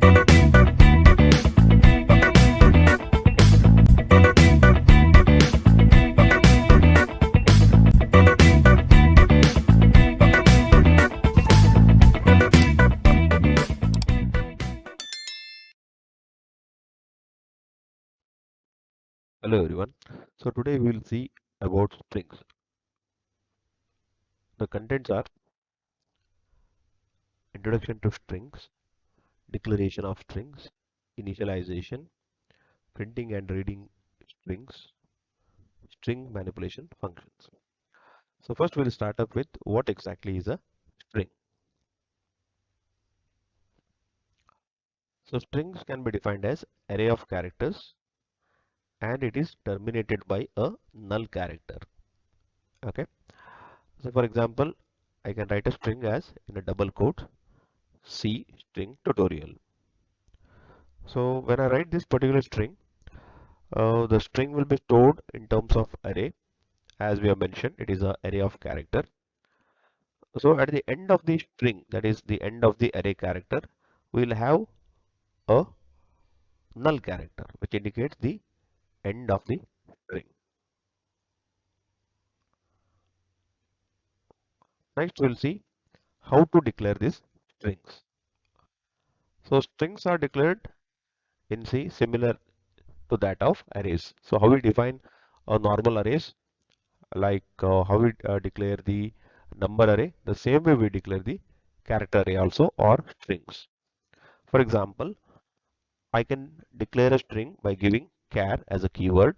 Hello everyone. So today we will see about strings. The contents are introduction to strings, declaration of strings, initialization, printing and reading strings, string manipulation functions. So first we'll start up with what exactly is a string. So strings can be defined as array of characters and it is terminated by a null character. Okay. So for example, I can write a string as in a double quote C string tutorial. So when I write this particular string, the string will be stored in terms of array. As we have mentioned, it is an array of character. So at the end of the string, that is the end of the array character, we will have a null character which indicates the end of the string. Next we'll see how to declare these strings. So strings are declared in C similar to that of arrays. So how we define a normal arrays, like how we declare the number array, the same way we declare the character array also, or strings. For example, I can declare a string by giving char as a keyword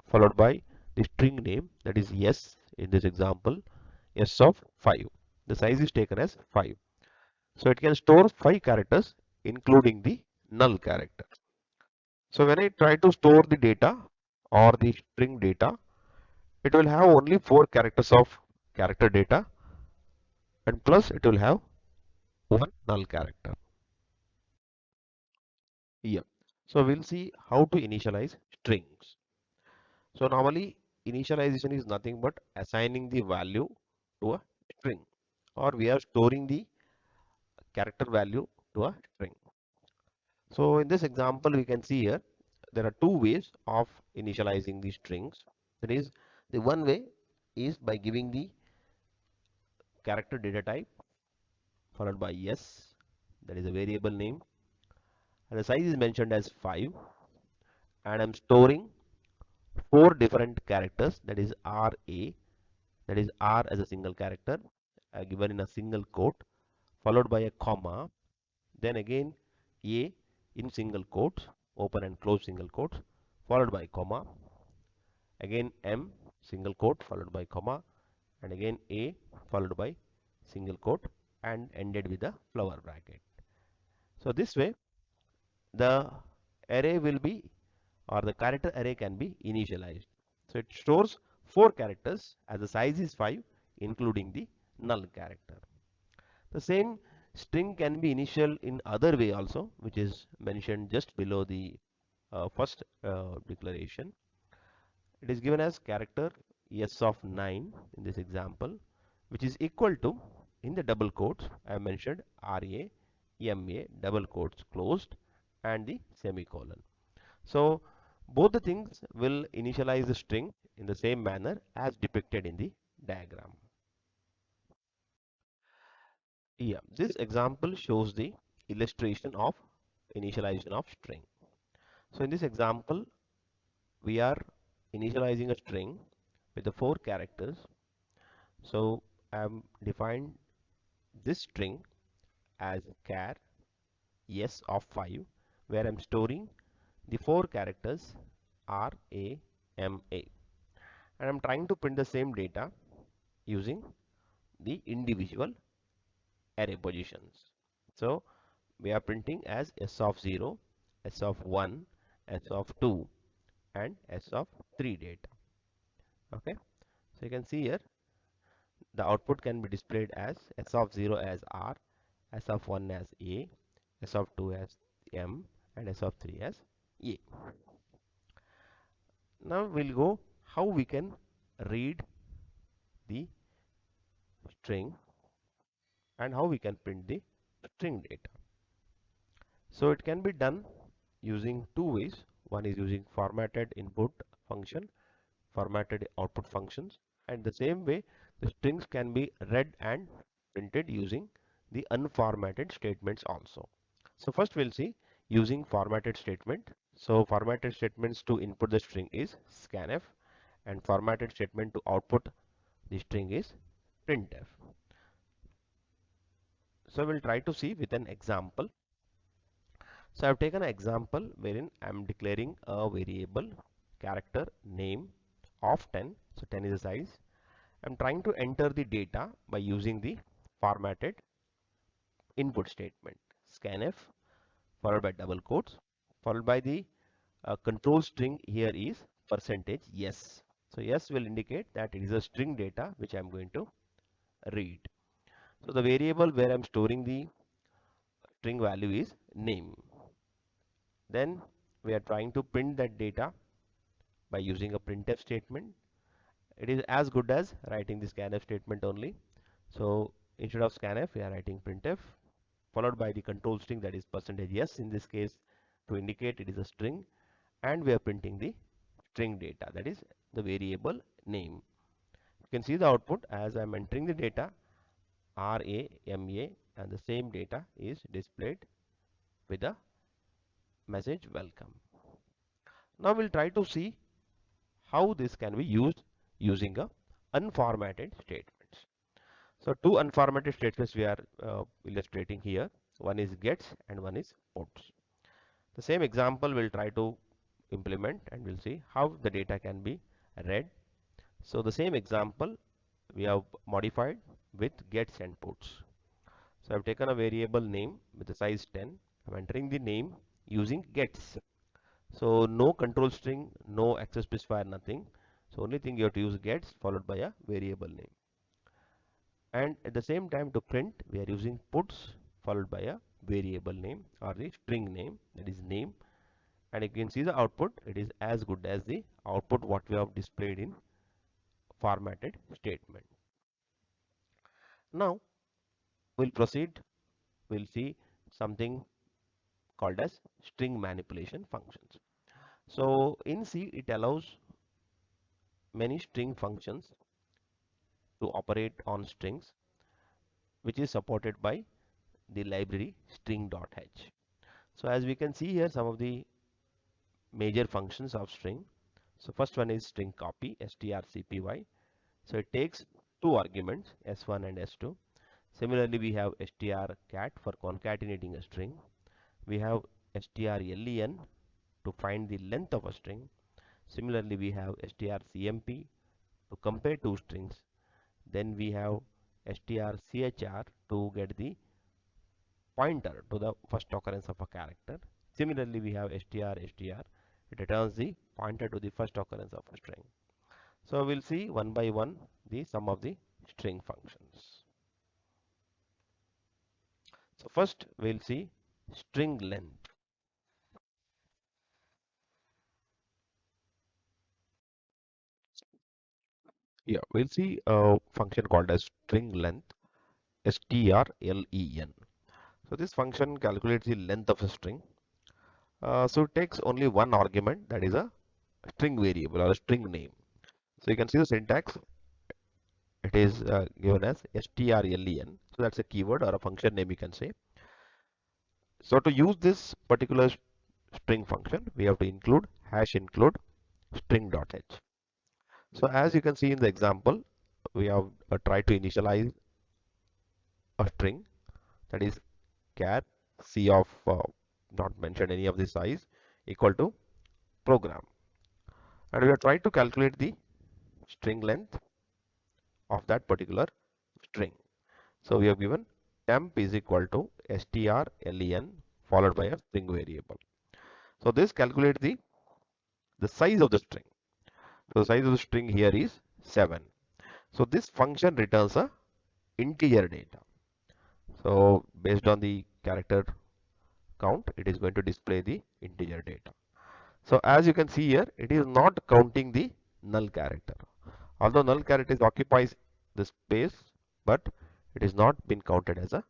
followed by the string name, that is s in this example, s of 5. The size is taken as 5. So it can store 5 characters including the null character. So when I try to store the data or the string data, it will have only 4 characters of character data and plus it will have one null character. Yeah. So we'll see how to initialize strings. So normally initialization is nothing but assigning the value to a string, or we are storing the character value to a string. So in this example we can see here there are two ways of initializing the strings. That is, the one way is by giving the character data type followed by s, that is a variable name, and the size is mentioned as 5, and I'm storing 4 different characters, that is RA, that is R as a single character given in a single quote followed by a comma, then again A in single quotes, open and close single quotes, followed by comma, again M single quote followed by comma, and again A followed by single quote and ended with a flower bracket. So this way the array will be, or the character array can be initialized. So it stores 4 characters as the size is 5 including the null character. The same string can be initial in other way also, which is mentioned just below the first declaration. It is given as character s of 9 in this example, which is equal to, in the double quotes I have mentioned, ra ma double quotes closed and the semicolon. So both the things will initialize the string in the same manner as depicted in the diagram. Yeah, this example shows the illustration of initialization of string. So in this example, we are initializing a string with the 4 characters. So I am defined this string as char s of 5, where I am storing the 4 characters R, A, M, A, and I am trying to print the same data using the individual array positions. So we are printing as s of 0, s of 1, s of 2, and s of 3 data. Okay, so you can see here the output can be displayed as s of 0 as R, s of 1 as A, s of 2 as M, and s of 3 as A. Now we'll go how we can read the string and how we can print the string data. So it can be done using two ways. One is using formatted input function, formatted output functions, and the same way the strings can be read and printed using the unformatted statements also. So first we'll see using formatted statement. So formatted statements to input the string is scanf, and formatted statement to output the string is printf. So we'll try to see with an example. So I've taken an example wherein I'm declaring a variable character name of 10. So 10 is the size. I'm trying to enter the data by using the formatted input statement scanf followed by double quotes followed by the control string here is percentage yes. So yes will indicate that it is a string data which I'm going to read. So the variable where I'm storing the string value is name. Then we are trying to print that data by using a printf statement. It is as good as writing the scanf statement only. So instead of scanf, we are writing printf followed by the control string, that is percentage yes in this case, to indicate it is a string, and we are printing the string data, that is the variable name. You can see the output as I am entering the data RAMA, and the same data is displayed with a message welcome. Now we'll try to see how this can be used using a unformatted statements. So two unformatted statements we are illustrating here. One is gets and one is puts. The same example we'll try to implement, and we'll see how the data can be read. So the same example we have modified with gets and puts. So I've taken a variable name with the size 10. I'm entering the name using gets. So no control string, no access specifier, nothing. So only thing you have to use gets followed by a variable name. And at the same time to print we are using puts followed by a variable name or the string name, that is name, and you can see the output, it is as good as the output what we have displayed in formatted statement. Now we'll proceed, we'll see something called as string manipulation functions. So in C it allows many string functions to operate on strings, which is supported by the library string.h. So as we can see here some of the major functions of string. So first one is string copy, strcpy. So it takes two arguments, s1 and s2. Similarly, we have strcat for concatenating a string. We have strlen to find the length of a string. Similarly, we have strcmp to compare two strings. Then we have strchr to get the pointer to the first occurrence of a character. Similarly, we have str. It returns the pointer to the first occurrence of a string. So we'll see one by one the sum of the string functions. So first we'll see string length. Yeah, we'll see a function called as string length, strlen. So this function calculates the length of a string. So it takes only one argument, that is a string variable or a string name. So you can see the syntax. It is given as strlen. So that's a keyword or a function name you can say. So to use this particular string function, we have to include #include string.h. So as you can see in the example, we have tried to initialize a string, that is char c of not mentioned any of the size equal to program, and we have tried to calculate the string length of that particular string. So we have given temp is equal to strlen followed by a string variable. So this calculates the size of the string. So the size of the string here is 7. So this function returns a integer data. So based on the character count, it is going to display the integer data. So as you can see here, it is not counting the null character. Although null character occupies the space, but it is not been counted as a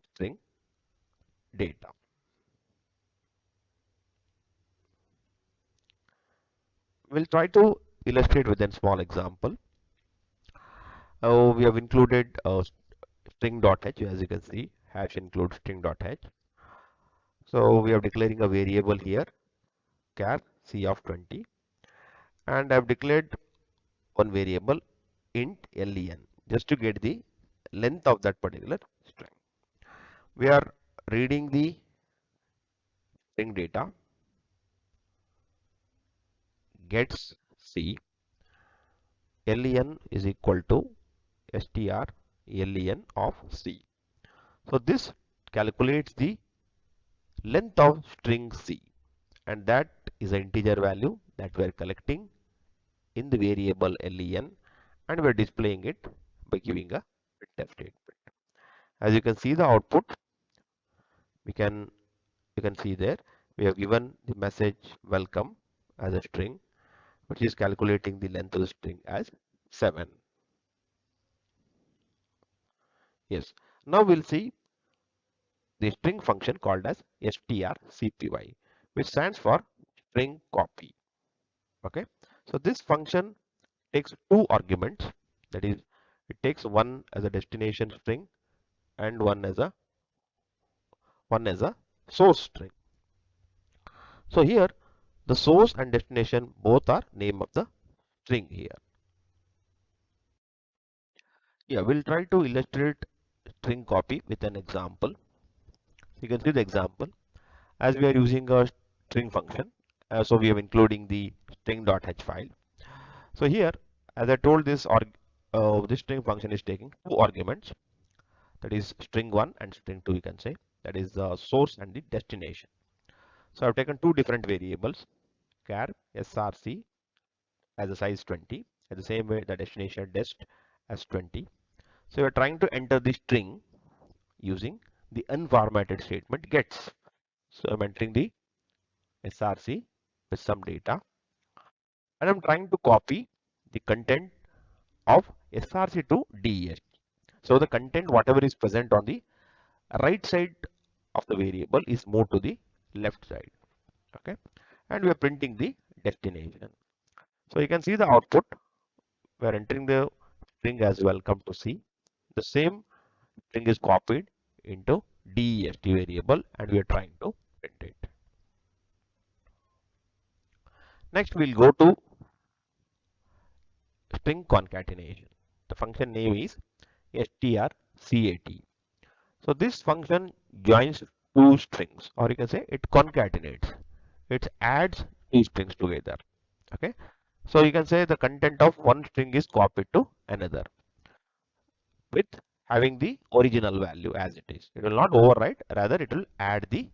string data. We'll try to illustrate with a small example. We have included string.h, as you can see, hash includes string.h. So we are declaring a variable here, char c of 20, and I've declared one variable int len just to get the length of that particular string. We are reading the string data, gets c, len is equal to str len of c. So this calculates the length of string c, and that is an integer value that we are collecting in the variable len, and we are displaying it by giving a printf statement. As you can see the output, we can you can see there we have given the message welcome as a string, which is calculating the length of the string as 7. Yes. Now we'll see the string function called as strcpy, which stands for string copy. Okay. So this function takes two arguments, that is, it takes one as a destination string and one as a source string. So here the source and destination both are name of the string here. Yeah, we'll try to illustrate string copy with an example. You can see the example as we are using a string function. So we are including the string.h file. So here, as I told, this string function is taking two arguments, that is string 1 and string 2, you can say, that is the source and the destination. So I've taken two different variables, char src as a size 20, at the same way the destination dest as 20. So we are trying to enter the string using the unformatted statement gets. So I'm entering the src with some data, and I'm trying to copy the content of src to dest. So the content whatever is present on the right side of the variable is moved to the left side. Okay, and we are printing the destination. So you can see the output. We are entering the string as welcome to C. The same string is copied into dest variable, and we are trying to print it. Next we'll go to string concatenation. The function name is strcat. So this function joins two strings, or you can say it concatenates. It adds two strings together. Okay. So you can say the content of one string is copied to another with having the original value as it is. It will not overwrite, rather it will add the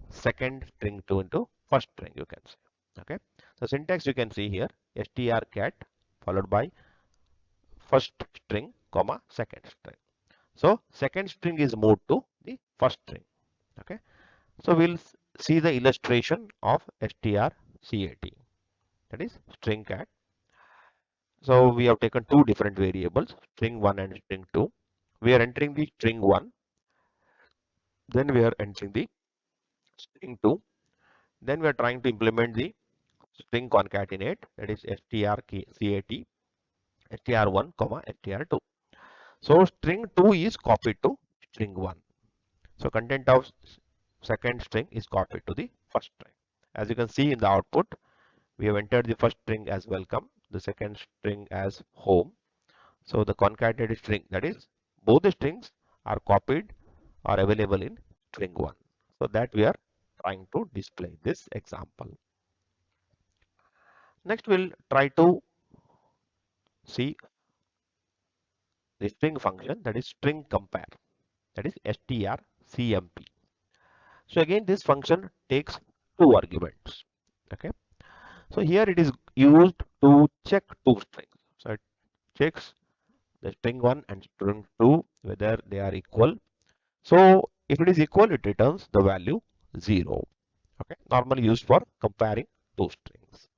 second string to into first string, you can say. Okay. So syntax you can see here, strcat followed by first string comma second string. So second string is moved to the first string. Okay. So we'll see the illustration of strcat, that is string cat. So we have taken two different variables, string 1 and string 2. We are entering the string 1, then we are entering the string 2, then we are trying to implement the string concatenate, that is strcat, str1 comma str2. So string 2 is copied to string 1. So content of second string is copied to the first string. As you can see in the output, we have entered the first string as welcome, the second string as home. So the concatenated string, that is both the strings are copied or available in string 1. So that we are trying to display this example. Next we'll try to see the string function, that is string compare, that is strcmp. So again this function takes two arguments. Okay. So here it is used to check two strings. So it checks the string 1 and string 2 whether they are equal. So if it is equal, it returns the value 0. Okay, normally used for comparing two strings.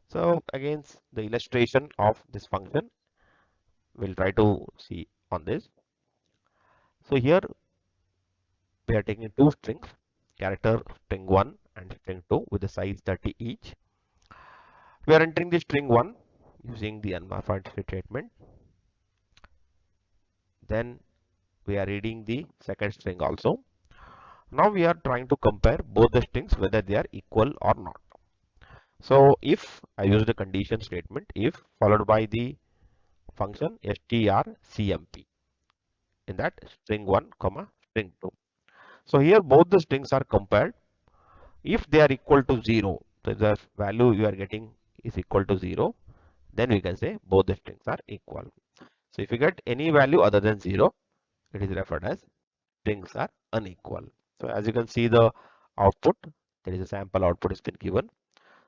So again, the illustration of this function we'll try to see on this. So here we are taking two strings, character string 1 and string 2 with the size 30 each. We are entering the string 1 using the unmodified statement. Then we are reading the second string also. Now we are trying to compare both the strings whether they are equal or not. So if I use the condition statement, if followed by the function strcmp in that string 1 comma string 2. So here both the strings are compared. If they are equal to 0, so the value you are getting is equal to 0, then we can say both the strings are equal. So if you get any value other than 0, it is referred as strings are unequal. So as you can see the output, there is a sample output has been given.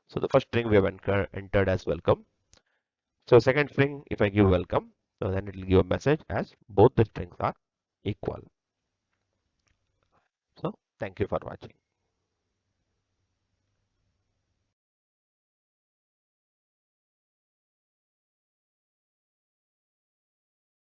So the first string we have entered as welcome. So second string, if I give welcome, so then it will give a message as both the strings are equal. So thank you for watching.